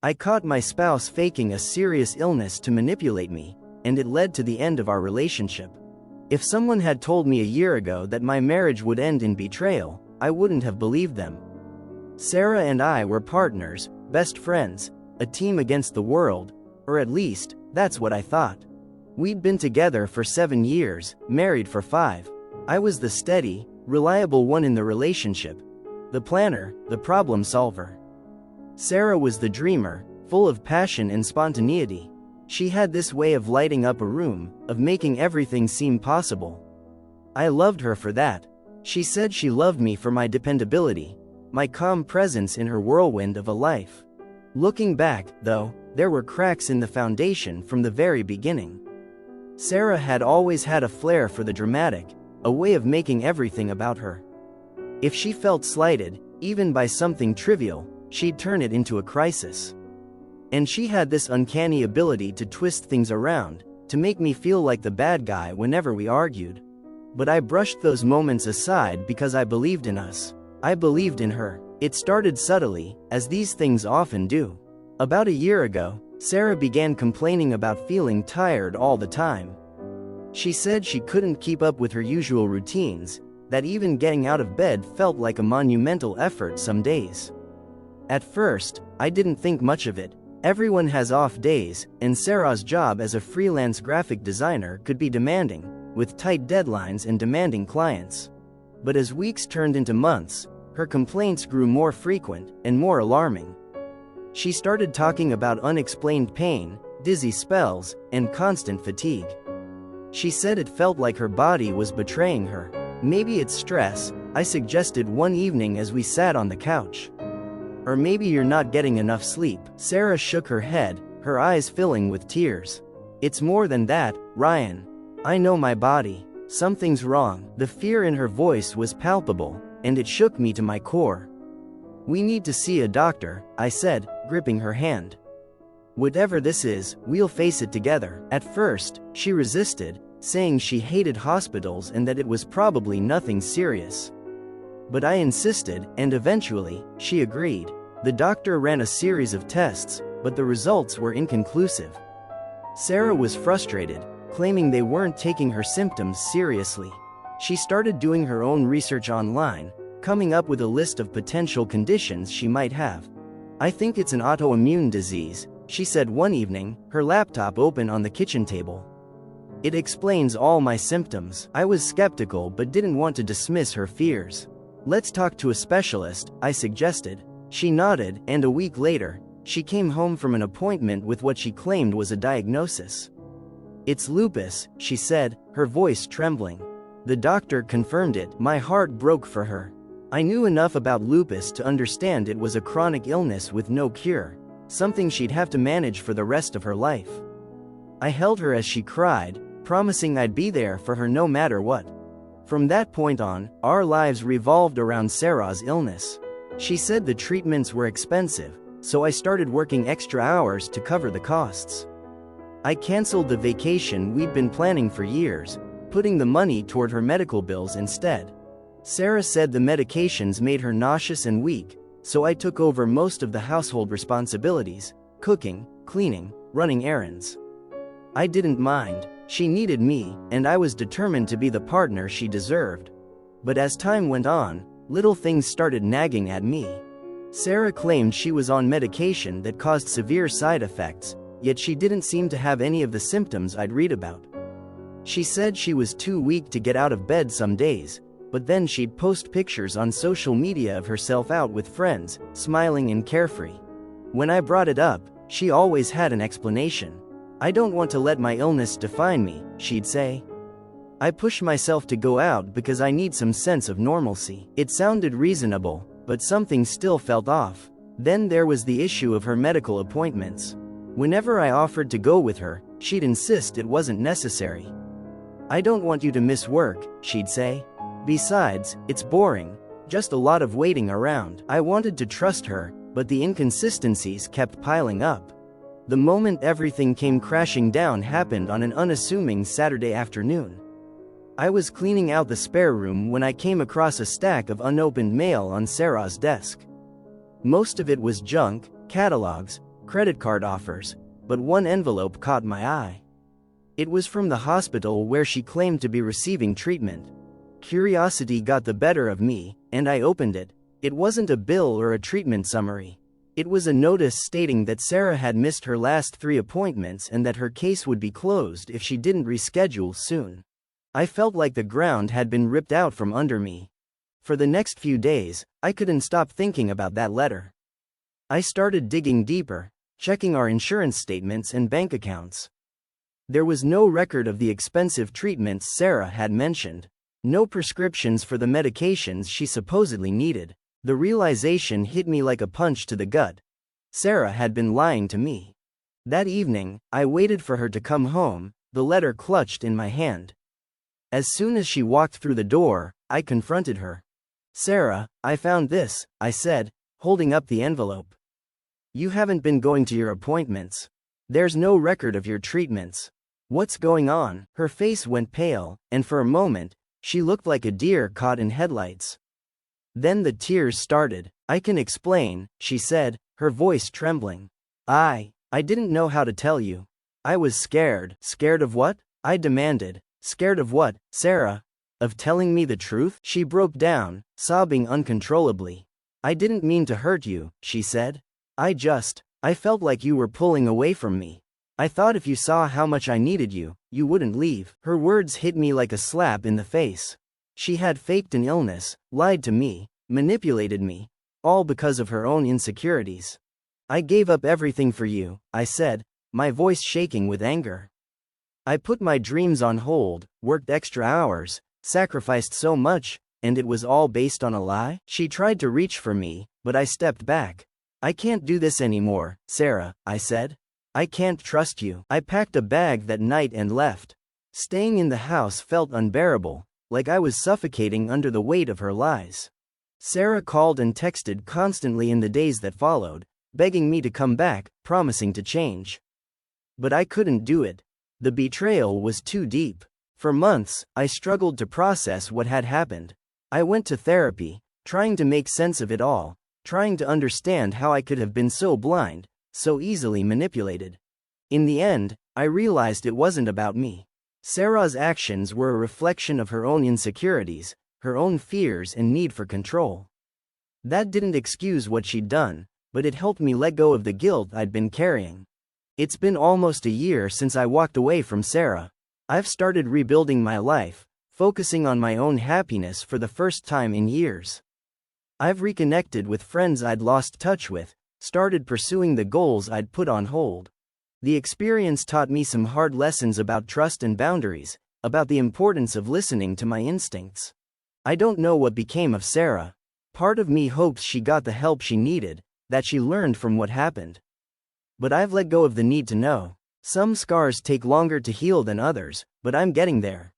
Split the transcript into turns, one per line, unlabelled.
I caught my spouse faking a serious illness to manipulate me, and it led to the end of our relationship. If someone had told me a year ago that my marriage would end in betrayal, I wouldn't have believed them. Sarah and I were partners, best friends, a team against the world, or at least, that's what I thought. We'd been together for 7 years, married for 5. I was the steady, reliable one in the relationship, the planner, the problem solver. Sarah was the dreamer, full of passion and spontaneity. She had this way of lighting up a room, of making everything seem possible. I loved her for that. She said she loved me for my dependability, my calm presence in her whirlwind of a life. Looking back, though, there were cracks in the foundation from the very beginning. Sarah had always had a flair for the dramatic, a way of making everything about her. If she felt slighted, even by something trivial, she'd turn it into a crisis. And she had this uncanny ability to twist things around, to make me feel like the bad guy whenever we argued. But I brushed those moments aside because I believed in us. I believed in her. It started subtly, as these things often do. About a year ago, Sarah began complaining about feeling tired all the time. She said she couldn't keep up with her usual routines, that even getting out of bed felt like a monumental effort some days. At first, I didn't think much of it. Everyone has off days, and Sarah's job as a freelance graphic designer could be demanding, with tight deadlines and demanding clients. But as weeks turned into months, her complaints grew more frequent and more alarming. She started talking about unexplained pain, dizzy spells, and constant fatigue. She said it felt like her body was betraying her. Maybe it's stress, I suggested one evening as we sat on the couch. Or maybe you're not getting enough sleep. Sarah shook her head, her eyes filling with tears. It's more than that, Ryan. I know my body. Something's wrong. The fear in her voice was palpable, and it shook me to my core. We need to see a doctor, I said, gripping her hand. Whatever this is, we'll face it together. At first, she resisted, saying she hated hospitals and that it was probably nothing serious. But I insisted, and eventually, she agreed. The doctor ran a series of tests, but the results were inconclusive. Sarah was frustrated, claiming they weren't taking her symptoms seriously. She started doing her own research online, coming up with a list of potential conditions she might have. I think it's an autoimmune disease, she said one evening, her laptop open on the kitchen table. It explains all my symptoms. I was skeptical but didn't want to dismiss her fears. Let's talk to a specialist, I suggested. She nodded, and a week later, she came home from an appointment with what she claimed was a diagnosis. It's lupus, she said, her voice trembling. The doctor confirmed it. My heart broke for her. I knew enough about lupus to understand it was a chronic illness with no cure, something she'd have to manage for the rest of her life. I held her as she cried, promising I'd be there for her no matter what. From that point on, our lives revolved around Sarah's illness. She said the treatments were expensive, so I started working extra hours to cover the costs. I canceled the vacation we'd been planning for years, putting the money toward her medical bills instead. Sarah said the medications made her nauseous and weak, so I took over most of the household responsibilities, cooking, cleaning, running errands. I didn't mind. She needed me, and I was determined to be the partner she deserved. But as time went on, little things started nagging at me. Sarah claimed she was on medication that caused severe side effects, yet she didn't seem to have any of the symptoms I'd read about. She said she was too weak to get out of bed some days, but then she'd post pictures on social media of herself out with friends, smiling and carefree. When I brought it up, she always had an explanation. I don't want to let my illness define me, she'd say. I push myself to go out because I need some sense of normalcy. It sounded reasonable, but something still felt off. Then there was the issue of her medical appointments. Whenever I offered to go with her, she'd insist it wasn't necessary. I don't want you to miss work, she'd say. Besides, it's boring, just a lot of waiting around. I wanted to trust her, but the inconsistencies kept piling up. The moment everything came crashing down happened on an unassuming Saturday afternoon. I was cleaning out the spare room when I came across a stack of unopened mail on Sarah's desk. Most of it was junk, catalogs, credit card offers, but one envelope caught my eye. It was from the hospital where she claimed to be receiving treatment. Curiosity got the better of me, and I opened it. It wasn't a bill or a treatment summary. It was a notice stating that Sarah had missed her last 3 appointments and that her case would be closed if she didn't reschedule soon. I felt like the ground had been ripped out from under me. For the next few days, I couldn't stop thinking about that letter. I started digging deeper, checking our insurance statements and bank accounts. There was no record of the expensive treatments Sarah had mentioned, no prescriptions for the medications she supposedly needed. The realization hit me like a punch to the gut. Sarah had been lying to me. That evening, I waited for her to come home, the letter clutched in my hand. As soon as she walked through the door, I confronted her. "Sarah, I found this," I said, holding up the envelope. "You haven't been going to your appointments. There's no record of your treatments. What's going on?" Her face went pale, and for a moment, she looked like a deer caught in headlights. Then the tears started. "I can explain," she said, her voice trembling. I didn't know how to tell you. I was scared." "Scared of what?" I demanded. "Scared of what, Sarah? Of telling me the truth?" She broke down, sobbing uncontrollably. "I didn't mean to hurt you," she said. I felt like you were pulling away from me. I thought if you saw how much I needed you, you wouldn't leave." Her words hit me like a slap in the face. She had faked an illness, lied to me, manipulated me, all because of her own insecurities. "I gave up everything for you," I said, my voice shaking with anger. "I put my dreams on hold, worked extra hours, sacrificed so much, and it was all based on a lie?" She tried to reach for me, but I stepped back. "I can't do this anymore, Sarah," I said. "I can't trust you." I packed a bag that night and left. Staying in the house felt unbearable, like I was suffocating under the weight of her lies. Sarah called and texted constantly in the days that followed, begging me to come back, promising to change. But I couldn't do it. The betrayal was too deep. For months, I struggled to process what had happened. I went to therapy, trying to make sense of it all, trying to understand how I could have been so blind, so easily manipulated. In the end, I realized it wasn't about me. Sarah's actions were a reflection of her own insecurities, her own fears and need for control. That didn't excuse what she'd done, but it helped me let go of the guilt I'd been carrying. It's been almost a year since I walked away from Sarah. I've started rebuilding my life, focusing on my own happiness for the first time in years. I've reconnected with friends I'd lost touch with, started pursuing the goals I'd put on hold. The experience taught me some hard lessons about trust and boundaries, about the importance of listening to my instincts. I don't know what became of Sarah. Part of me hopes she got the help she needed, that she learned from what happened. But I've let go of the need to know. Some scars take longer to heal than others, but I'm getting there.